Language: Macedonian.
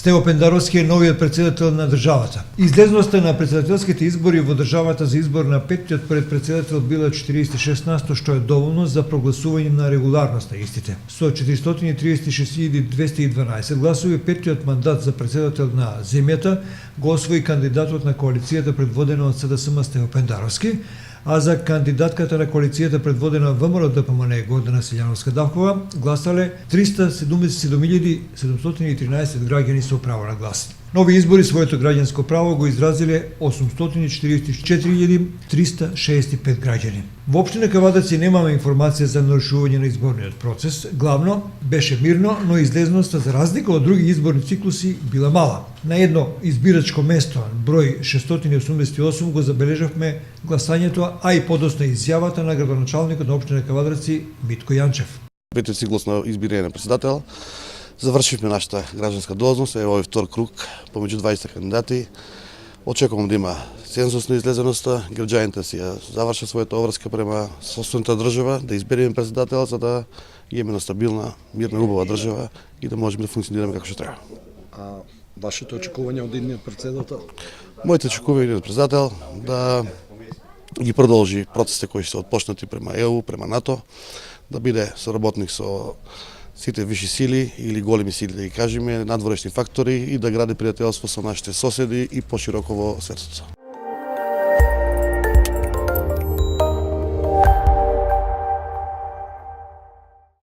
Стево Пендаровски е новиот председател на државата. Излезноста на председателските избори во државата за избор на петтиот пред председател била 46%, што е доволно за прогласување на регуларност на истите. Со 436.212 гласови, петтиот мандат за председател на земјата го освои кандидатот на коалицијата предводена од СДСМ Стево Пендаровски, а за кандидатката на коалицијата предводена од ВМРО-ДПМНЕ Гордана Силјановска-Давкова гласале 377.713 граѓани со право на глас. Нови избори своето граѓанско право го изразиле 844.365 граѓани. Во општина Кавадарци немаме информација за нарушување на изборниот процес. Главно беше мирно, но излезноста за разлика од други изборни циклуси била мала. На едно избирачко место, број 688, го забележавме гласањето, а и подоцна изјавата на градоначалникот на општина Кавадарци Митко Јанчев. Петиот циклус на избирање на председател. Завршивме нашата граѓанска должност, е овој втор круг помеѓу 20 кандидати. Очекувам да има цензус на излезеноста, граѓаните си ја завршат својата обврска према собствената држава, да избереме председател за да имаме стабилна, мирна, убава држава и да можеме да функционираме како што треба. А вашето очекување од идниот председател? Моите очекувања од председател да ги продолжи процесите кои се отпочнати према ЕУ, према НАТО, да биде соработник со сите виши сили или големи сили, да ги кажеме, надворешни фактори и да гради пријателство со нашите соседи и пошироко во светот.